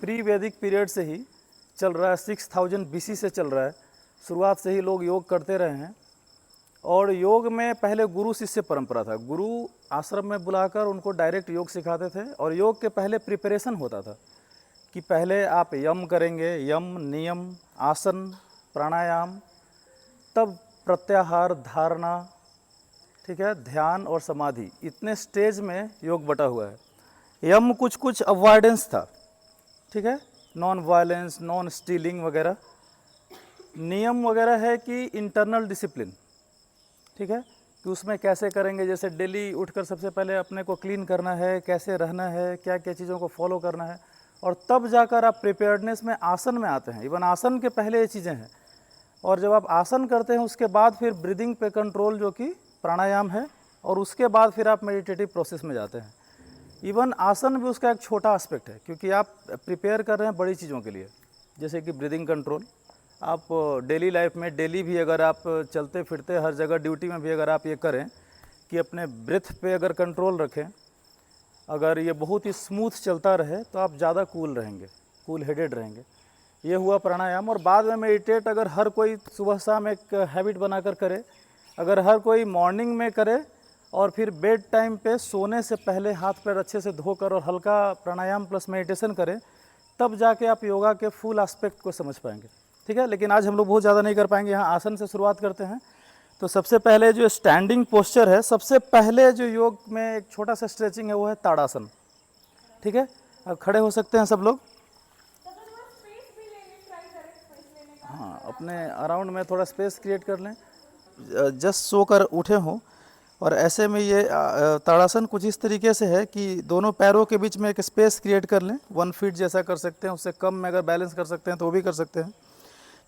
Pre वैदिक period से ही चल रहा है, 6000 BC से चल रहा है। शुरुआत से ही लोग योग करते रहे हैं। और योग में पहले गुरु शिष्य परंपरा था, गुरु आश्रम में बुलाकर उनको डायरेक्ट योग सिखाते थे। और योग के पहले प्रिपरेशन होता था कि पहले आप यम करेंगे, यम, नियम, आसन, प्राणायाम, तब प्रत्याहार, धारणा, ठीक है, ध्यान और समाधि, इतने स्टेज में योग बटा हुआ है। यम कुछ कुछ अवॉइडेंस था, ठीक है, नॉन वायलेंस, नॉन स्टीलिंग वगैरह। नियम वगैरह है कि इंटरनल डिसिप्लिन, ठीक है, कि उसमें कैसे करेंगे, जैसे डेली उठकर सबसे पहले अपने को क्लीन करना है, कैसे रहना है, क्या क्या चीज़ों को फॉलो करना है। और तब जाकर आप प्रिपेयर्डनेस में आसन में आते हैं। इवन आसन के पहले ये चीज़ें हैं। और जब आप आसन करते हैं उसके बाद फिर ब्रीदिंग पे कंट्रोल जो कि प्राणायाम है, और उसके बाद फिर आप मेडिटेटिव प्रोसेस में जाते हैं। इवन आसन भी उसका एक छोटा एस्पेक्ट है, क्योंकि आप प्रिपेयर कर रहे हैं बड़ी चीज़ों के लिए, जैसे कि ब्रीदिंग कंट्रोल। आप डेली लाइफ में डेली भी अगर आप चलते फिरते हर जगह ड्यूटी में भी अगर आप ये करें कि अपने ब्रेथ पे अगर कंट्रोल रखें, अगर ये बहुत ही स्मूथ चलता रहे तो आप ज़्यादा कूल रहेंगे, कूल हेडेड रहेंगे। ये हुआ प्राणायाम। और बाद में मेडिटेट अगर हर कोई सुबह शाम एक हैबिट बनाकर करे, अगर हर कोई मॉर्निंग में करे और फिर बेड टाइम पे सोने से पहले हाथ पैर अच्छे से धोकर और हल्का प्राणायाम प्लस मेडिटेशन करें, तब जाके आप योगा के फुल एस्पेक्ट को समझ पाएंगे, ठीक है। लेकिन आज हम लोग बहुत ज़्यादा नहीं कर पाएंगे, यहाँ आसन से शुरुआत करते हैं। तो सबसे पहले जो स्टैंडिंग पोस्चर है, सबसे पहले जो योग में एक छोटा सा स्ट्रेचिंग है वो है ताड़ासन, ठीक है। अब खड़े हो सकते हैं सब लोग। हाँ, अपने अराउंड में थोड़ा स्पेस क्रिएट कर लें, जस्ट सोकर उठे हों। और ऐसे में ये ताड़ासन कुछ इस तरीके से है कि दोनों पैरों के बीच में एक स्पेस क्रिएट कर लें, 1 फीट जैसा कर सकते हैं, उससे कम में अगर बैलेंस कर सकते हैं तो वो भी कर सकते हैं।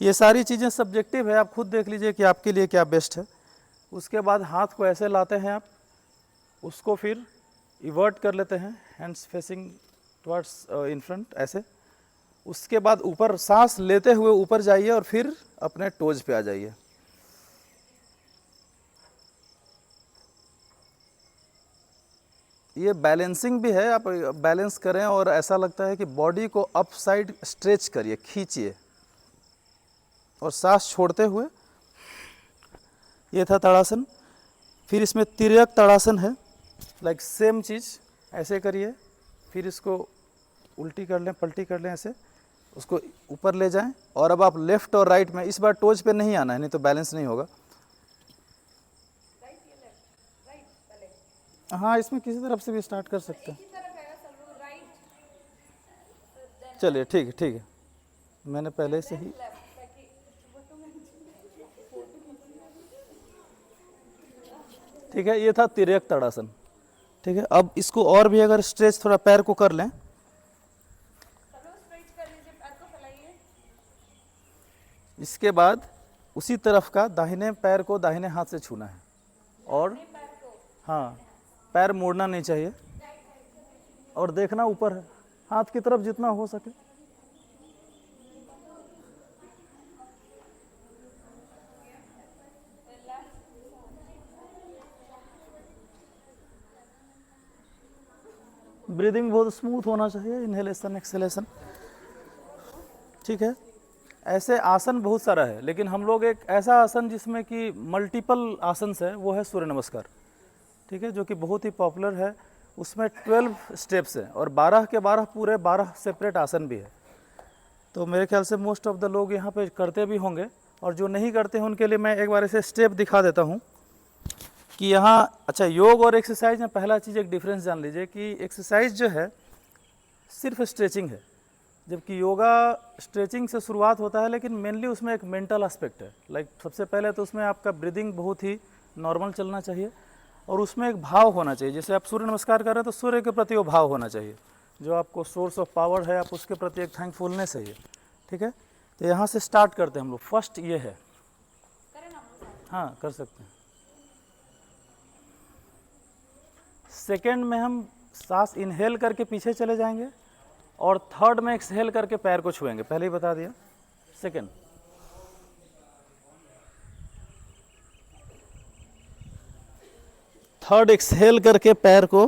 ये सारी चीज़ें सब्जेक्टिव है, आप खुद देख लीजिए कि आपके लिए क्या बेस्ट है। उसके बाद हाथ को ऐसे लाते हैं आप, उसको फिर इवर्ट कर लेते हैं, hands facing towards in front ऐसे। उसके बाद ऊपर सांस लेते हुए ऊपर जाइए और फिर अपने टोज पे आ जाइए। ये बैलेंसिंग भी है, आप बैलेंस करें और ऐसा लगता है कि बॉडी को अप साइड स्ट्रेच करिए, खींचिए और सांस छोड़ते हुए। ये था ताड़ासन। फिर इसमें तिर्यक ताड़ासन है, लाइक सेम चीज़, ऐसे करिए, फिर इसको उल्टी कर लें, पलटी कर लें, ऐसे उसको ऊपर ले जाएं। और अब आप लेफ्ट और राइट में, इस बार टोज पे नहीं आना है, नहीं तो बैलेंस नहीं होगा। हाँ, इसमें किसी तरफ से भी स्टार्ट कर सकते हैं। चलिए ठीक है, ठीक है, मैंने पहले से ही। ठीक है, ये था तिर्यक ताड़ासन, ठीक है। अब इसको और भी अगर स्ट्रेच थोड़ा पैर को कर लें, इसके बाद उसी तरफ का दाहिने पैर को दाहिने हाथ से छूना है। और हाँ, पैर मोड़ना नहीं चाहिए और देखना ऊपर है, हाथ की तरफ जितना हो सके। ब्रीदिंग बहुत स्मूथ होना चाहिए, इनहेलेशन एक्सहेलेशन, ठीक है। ऐसे आसन बहुत सारा है, लेकिन हम लोग एक ऐसा आसन जिसमें कि मल्टीपल आसन है, वो है सूर्य नमस्कार, ठीक है, जो कि बहुत ही पॉपुलर है। उसमें 12 स्टेप्स हैं और 12 के 12 पूरे 12 सेपरेट आसन भी है। तो मेरे ख्याल से मोस्ट ऑफ द लोग यहाँ पे करते भी होंगे, और जो नहीं करते हैं उनके लिए मैं एक बार ऐसे स्टेप दिखा देता हूँ कि यहाँ। अच्छा, योग और एक्सरसाइज में पहला चीज़ एक डिफरेंस जान लीजिए कि एक्सरसाइज जो है सिर्फ स्ट्रेचिंग है, जबकि योगा स्ट्रेचिंग से शुरुआत होता है, लेकिन मेनली उसमें एक मेंटल एस्पेक्ट है। लाइक सबसे पहले तो उसमें आपका ब्रीदिंग बहुत ही नॉर्मल चलना चाहिए, और उसमें एक भाव होना चाहिए। जैसे आप सूर्य नमस्कार कर रहे हैं तो सूर्य के प्रति वो भाव होना चाहिए, जो आपको सोर्स ऑफ पावर है, आप उसके प्रति एक थैंकफुलनेस है ये, ठीक है। तो यहाँ से स्टार्ट करते हैं हम लोग। फर्स्ट ये है, हाँ कर सकते हैं। सेकेंड में हम सांस इनहेल करके पीछे चले जाएंगे, और थर्ड में एक्सहेल करके पैर को छुएंगे, पहले ही बता दिया। सेकेंड, थर्ड एक्सहेल करके पैर को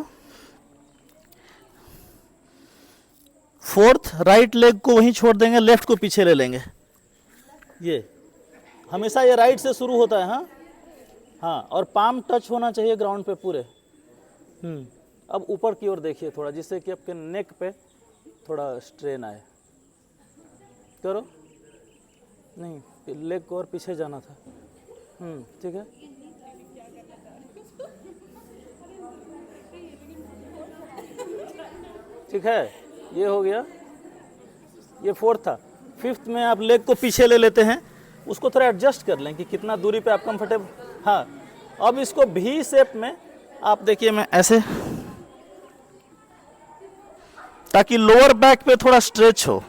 फोर्थ, राइट लेग को वहीं छोड़ देंगे, लेफ्ट को पीछे ले लेंगे। ये हमेशा ये राइट से शुरू होता है। हाँ हाँ, और पाम टच होना चाहिए ग्राउंड पे पूरे। अब ऊपर की ओर देखिए थोड़ा, जिससे कि आपके नेक पे थोड़ा स्ट्रेन आए। करो, नहीं लेग को और पीछे जाना था। ठीक है। ठीक है, ये हो गया, ये फोर्थ था। फिफ्थ में आप लेग को पीछे ले लेते हैं, उसको थोड़ा एडजस्ट कर लें कि कितना दूरी पे आप कंफर्टेबल। हाँ, अब इसको भी शेप में आप देखिए, मैं ऐसे, ताकि लोअर बैक पे थोड़ा स्ट्रेच हो।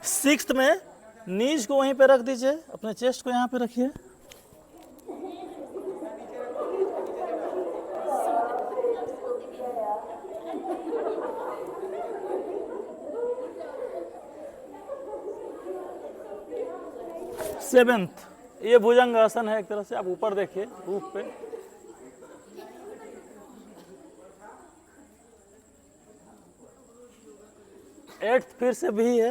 सिक्स्थ में नीज को वहीं पे रख दीजिए, अपने चेस्ट को यहाँ पे रखिए। सेवेंथ, ये भुजंग आसन है एक तरह से, आप ऊपर देखिए रूफ पे। एट्थ फिर से भी है।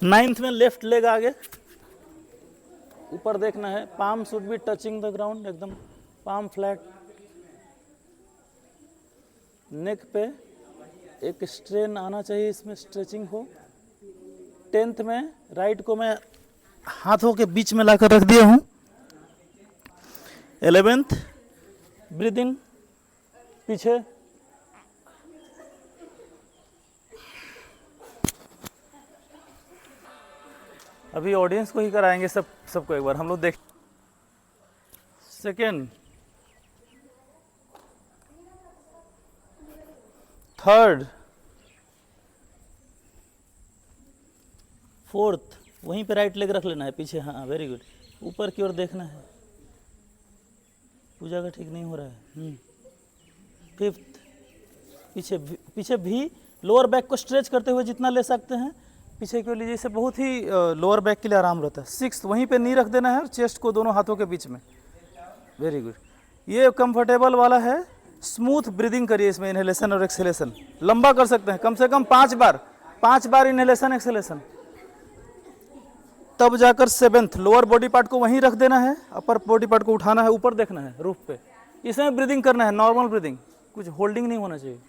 नाइन्थ में लेफ्ट लेग आगे ऊपर देखना है, palm should be touching the ground, एकदम पाम फ्लैट। नेक पे एक स्ट्रेन आना चाहिए, इसमें स्ट्रेचिंग हो। 10th में राइट को मैं हाथों के बीच में लाकर रख दिया हूं। 11th ब्रीदिंग पीछे। अभी ऑडियंस को ही कराएंगे सबको एक बार हम लोग देख। सेकेंड, थर्ड, फोर्थ, वहीं पे राइट लेग रख लेना है पीछे। हाँ वेरी गुड, ऊपर की ओर देखना है, पूजा का ठीक नहीं हो रहा है। फिफ्थ, पीछे भी लोअर बैक को स्ट्रेच करते हुए जितना ले सकते हैं पीछे की ओर लीजिए, इससे बहुत ही लोअर बैक के लिए आराम रहता है। सिक्स्थ, वहीं पे नी रख देना है और चेस्ट को दोनों हाथों के बीच में। वेरी गुड, ये कंफर्टेबल वाला है। स्मूथ ब्रीदिंग करिए इसमें, इनहेलेशन और एक्सहेलेशन लंबा कर सकते हैं, कम से कम 5 बार इनहेलेशन एक्सहेलेशन। तब जाकर 7th, लोअर बॉडी पार्ट को वहीं रख देना है, अपर बॉडी पार्ट को उठाना है, ऊपर देखना है रूफ पे। इसमें ब्रीदिंग करना है, नॉर्मल ब्रीदिंग, कुछ होल्डिंग नहीं होना चाहिए।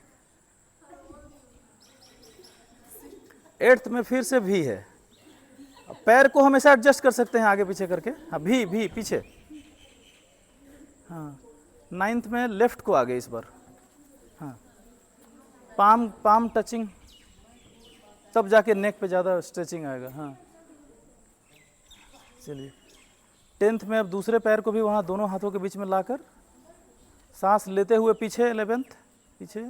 8th में फिर से भी है, पैर को हमेशा एडजस्ट कर सकते हैं आगे पीछे करके। हाँ भी पीछे। हाँ 9th में लेफ्ट को आगे इस बार। हाँ पाम टचिंग, तब जाके नेक पे ज़्यादा स्ट्रेचिंग आएगा। हाँ चलिए। 10th में अब दूसरे पैर को भी वहाँ दोनों हाथों के बीच में लाकर सांस लेते हुए पीछे। 11th पीछे।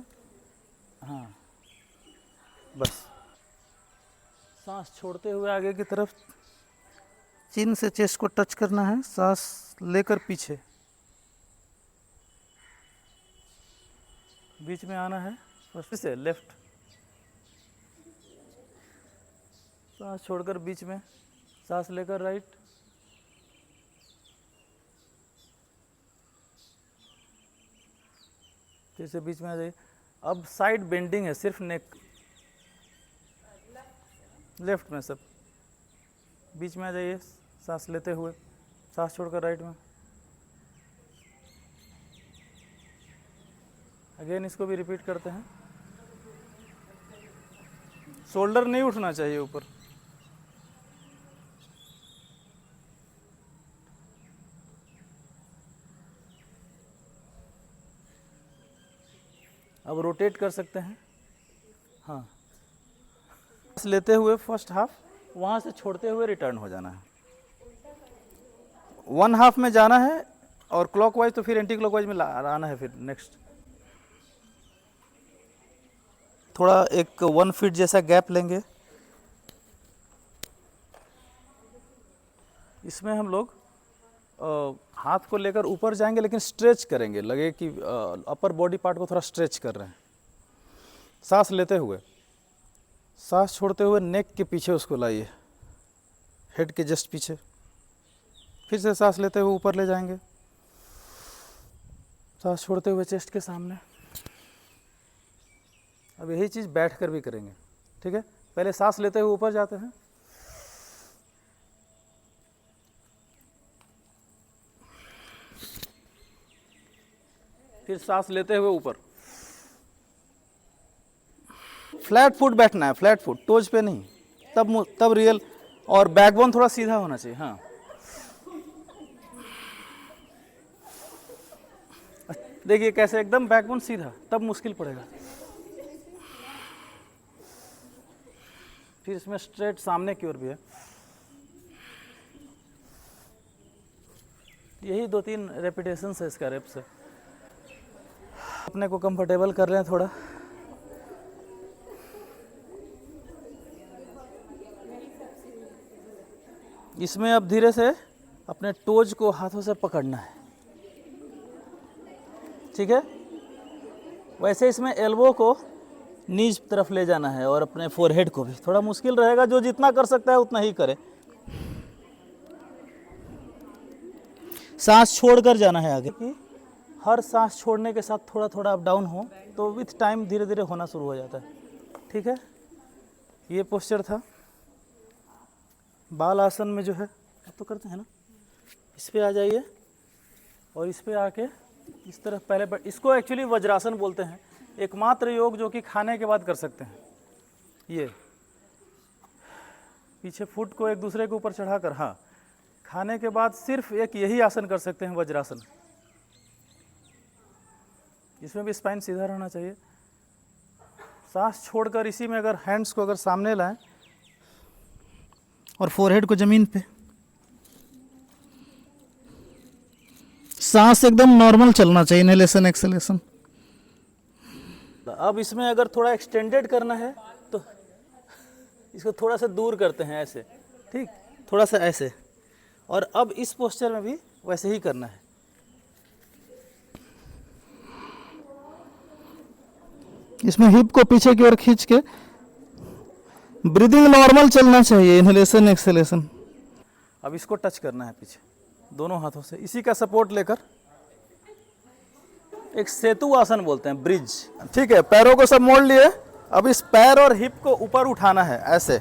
हाँ बस, सांस छोड़ते हुए आगे की तरफ, चिन से चेस्ट को टच करना है, सांस लेकर पीछे, बीच में आना है, फर्स्ट से लेफ्ट, सांस छोड़कर बीच में, सांस लेकर राइट, फिर से बीच में आ जाइए। अब साइड बेंडिंग है, सिर्फ नेक, लेफ्ट में सब, बीच में आ जाइए, सांस लेते हुए, सांस छोड़कर राइट में। अगेन इसको भी रिपीट करते हैं। शोल्डर नहीं उठना चाहिए ऊपर। अब रोटेट कर सकते हैं। हाँ, लेते हुए फर्स्ट हाफ, वहाँ से छोड़ते हुए रिटर्न हो जाना है। 1 हाफ में जाना है और क्लॉकवाइज तो फिर एंटी क्लॉकवाइज में आना है। फिर नेक्स्ट थोड़ा एक 1 फीट जैसा गैप लेंगे। इसमें हम लोग हाथ को लेकर ऊपर जाएंगे, लेकिन स्ट्रेच करेंगे, लगे कि अपर बॉडी पार्ट को थोड़ा स्ट्रेच कर रहे हैं। सांस लेते हुए, सांस छोड़ते हुए नेक के पीछे उसको लाइए, हेड के जस्ट पीछे। फिर से सांस लेते हुए ऊपर ले जाएंगे, सांस छोड़ते हुए चेस्ट के सामने। अब यही चीज़ बैठ कर भी करेंगे, ठीक है। पहले सांस लेते हुए ऊपर जाते हैं, फिर सांस लेते हुए ऊपर। फ्लैट फुट बैठना है, फ्लैट फुट, टोज पे नहीं, तब रियल। और बैकबोन थोड़ा सीधा होना चाहिए। हाँ, देखिए कैसे एकदम बैकबोन सीधा, तब मुश्किल पड़ेगा। फिर इसमें स्ट्रेट सामने की ओर भी है। यही 2-3 रेपिटेशन है इसका, रेप्स है। अपने को कंफर्टेबल कर लें थोड़ा। इसमें अब धीरे से अपने टोज को हाथों से पकड़ना है, ठीक है। वैसे इसमें एल्बो को नीज तरफ ले जाना है और अपने फोरहेड को भी। थोड़ा मुश्किल रहेगा, जो जितना कर सकता है उतना ही करे। सांस छोड़कर जाना है आगे की। हर सांस छोड़ने के साथ थोड़ा थोड़ा अप डाउन हो, तो विथ टाइम धीरे धीरे होना शुरू हो जाता है, ठीक है। ये पोस्चर था। बाल आसन में जो है अब तो करते हैं ना, इस पे आ जाइए और इस पे आके इस तरफ पहले इसको एक्चुअली वज्रासन बोलते हैं। एकमात्र योग जो कि खाने के बाद कर सकते हैं। ये पीछे फुट को एक दूसरे के ऊपर चढ़ाकर, हाँ, खाने के बाद सिर्फ एक यही आसन कर सकते हैं, वज्रासन। इसमें भी स्पाइन सीधा रहना चाहिए। सांस छोड़कर इसी में अगर हैंड्स को अगर सामने लाएं और फोरहेड को जमीन पे, सांस एकदम नॉर्मल चलना चाहिए, इनहेलेशन एक्सहेलेशन। अब इसमें अगर थोड़ा एक्सटेंडेड करना है तो इसको थोड़ा सा दूर करते हैं ऐसे, ठीक, थोड़ा सा ऐसे। और अब इस पोस्चर में भी वैसे ही करना है। इसमें हिप को पीछे की ओर खींच के ब्रीदिंग नॉर्मल चलना चाहिए, इनहेलेशन एक्सहेलेशन। अब इसको टच करना है पीछे दोनों हाथों से, इसी का सपोर्ट लेकर। एक सेतु आसन बोलते हैं, ब्रिज, ठीक है। पैरों को सब मोड़ लिए। अब इस पैर और हिप को ऊपर उठाना है ऐसे।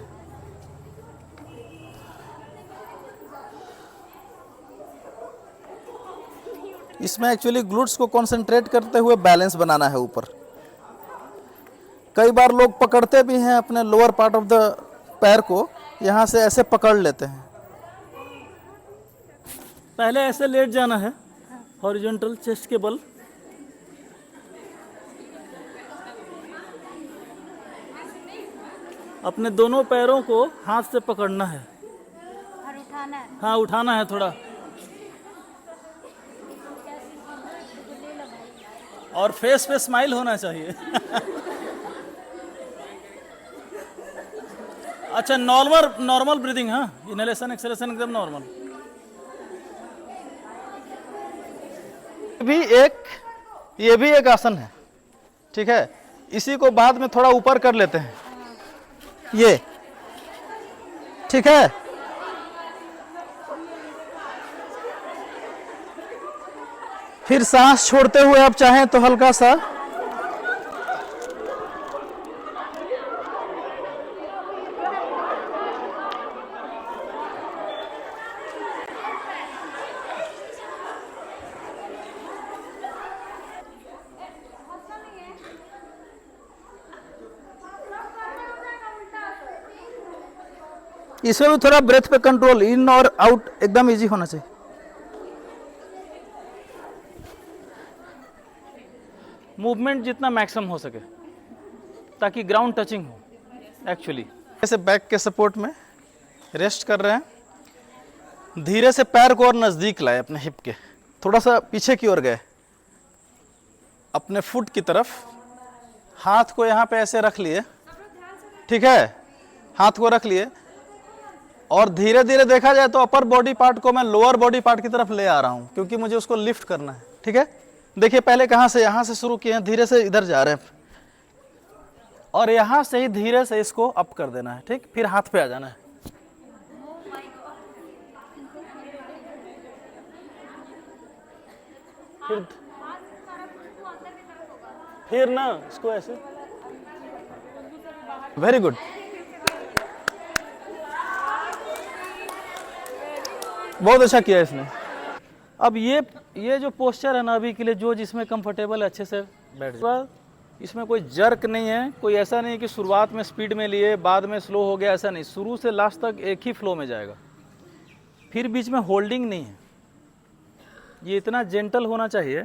इसमें एक्चुअली ग्लूट्स को कंसंट्रेट करते हुए बैलेंस बनाना है ऊपर। कई बार लोग पकड़ते भी हैं अपने लोअर पार्ट ऑफ द पैर को, यहाँ से ऐसे पकड़ लेते हैं। पहले ऐसे लेट जाना है, हॉरिजॉन्टल चेस्ट के बल। अपने दोनों पैरों को हाथ से पकड़ना है और उठाना है। हाँ, उठाना है थोड़ा। और फेस पे स्माइल होना चाहिए। अच्छा, नॉर्मल ब्रीदिंग, हाँ, इनहेलेशन एक्सहेलेशन एकदम नॉर्मल। ये भी एक आसन है, ठीक है। इसी को बाद में थोड़ा ऊपर कर लेते हैं, ये, ठीक है। फिर सांस छोड़ते हुए आप चाहें तो हल्का सा इसमें भी थोड़ा ब्रेथ पे कंट्रोल, इन और आउट एकदम इजी होना चाहिए। मूवमेंट जितना मैक्सिमम हो सके ताकि ग्राउंड टचिंग हो। एक्चुअली ऐसे बैक के सपोर्ट में रेस्ट कर रहे हैं। धीरे से पैर को और नज़दीक लाए अपने हिप के, थोड़ा सा पीछे की ओर गए अपने फुट की तरफ। हाथ को यहाँ पे ऐसे रख लिए, ठीक है, हाथ को रख लिए। और धीरे धीरे देखा जाए तो अपर बॉडी पार्ट को मैं लोअर बॉडी पार्ट की तरफ ले आ रहा हूं, क्योंकि मुझे उसको लिफ्ट करना है, ठीक है। देखिए पहले कहां से, यहां से शुरू किए हैं, धीरे से इधर जा रहे हैं और यहां से ही धीरे से इसको अप कर देना है, ठीक। फिर हाथ पे आ जाना है। फिर ना इसको ऐसे, वेरी गुड। बहुत अच्छा किया इसने। अब ये जो पोस्चर है ना अभी के लिए, जो जिसमें कंफर्टेबल है अच्छे से बैठ जाए। इसमें कोई जर्क नहीं है, कोई ऐसा नहीं कि शुरुआत में स्पीड में लिए बाद में स्लो हो गया, ऐसा नहीं। शुरू से लास्ट तक एक ही फ्लो में जाएगा, फिर बीच में होल्डिंग नहीं है। ये इतना जेंटल होना चाहिए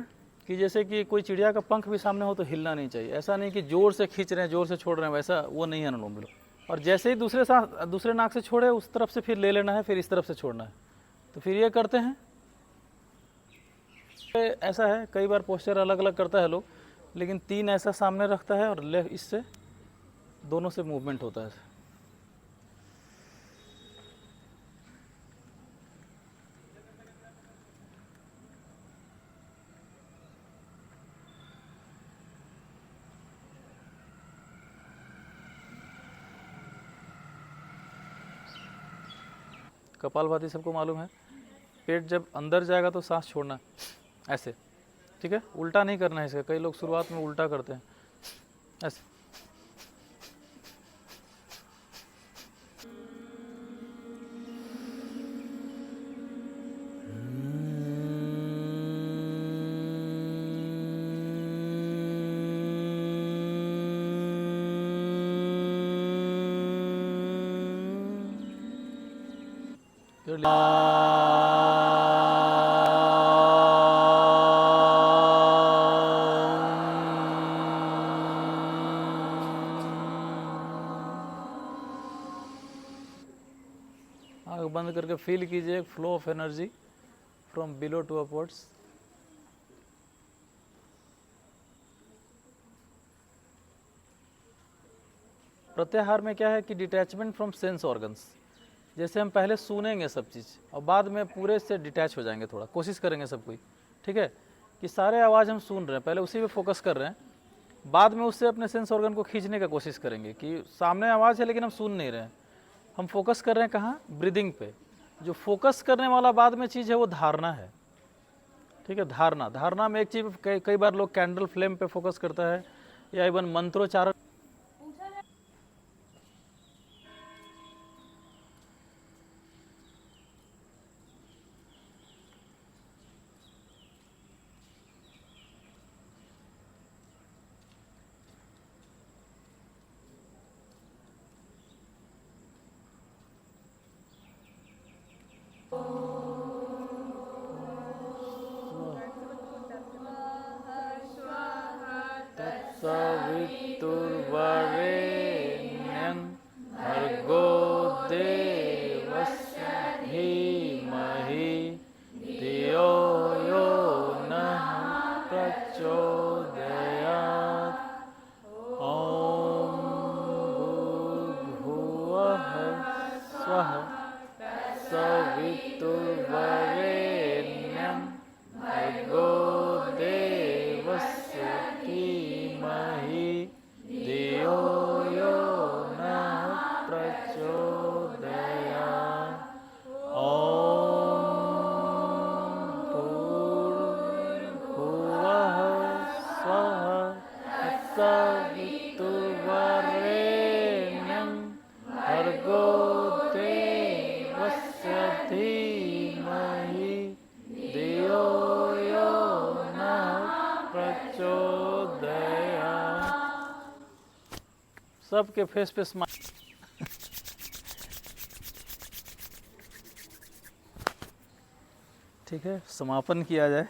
कि जैसे कि कोई चिड़िया का पंख भी सामने हो तो हिलना नहीं चाहिए। ऐसा नहीं कि जोर से खींच रहे हैं जोर से छोड़ रहे हैं, वैसा वो नहीं है अनुलोम विलोम। और जैसे ही दूसरे नाक से छोड़े उस तरफ से फिर ले लेना है, फिर इस तरफ से छोड़ना है। तो फिर ये करते हैं। ऐसा है कई बार पोस्चर अलग अलग करता है लोग, लेकिन 3 ऐसा सामने रखता है और इससे दोनों से मूवमेंट होता है। कपालभाति सबको मालूम है। पेट जब अंदर जाएगा तो सांस छोड़ना ऐसे, ठीक है। उल्टा नहीं करना है इसका। कई लोग शुरुआत में उल्टा करते हैं ऐसे। आँख बंद करके फील कीजिए flow of energy from below to upwards. प्रत्याहार में क्या है कि डिटैचमेंट फ्रॉम सेंस ऑर्गन्स। जैसे हम पहले सुनेंगे सब चीज़ और बाद में पूरे से डिटैच हो जाएंगे, थोड़ा कोशिश करेंगे सब कोई, ठीक है, कि सारे आवाज़ हम सुन रहे हैं, पहले उसी पे फोकस कर रहे हैं, बाद में उससे अपने सेंस ऑर्गन को खींचने का कोशिश करेंगे कि सामने आवाज़ है लेकिन हम सुन नहीं रहे हैं, हम फोकस कर रहे हैं कहाँ, ब्रीदिंग पे। जो फोकस करने वाला बाद में चीज़ है वो धारणा है, ठीक है। धारणा में एक चीज़ कई बार लोग कैंडल फ्लेम पे फोकस करता है या इवन मंत्रोच्चारण। तत्सवितुर्वरेण्यं भर्गो देवस्य धीमहि धियो यो नः प्रचोदयात्। ॐ भूर्भुवः स्वः सवितुर्वरेण्यं भर्गो देवस्य धीमहि धियो यो नः प्रचोदयात्। ॐ भूर्भुवः स्वः सवितुर्वरेण्यं भर्गो देवस्य धीमहि धियो यो नः प्रचोदयात्। सबके फेस पे स्माइल। ठीक है, समापन किया जाए।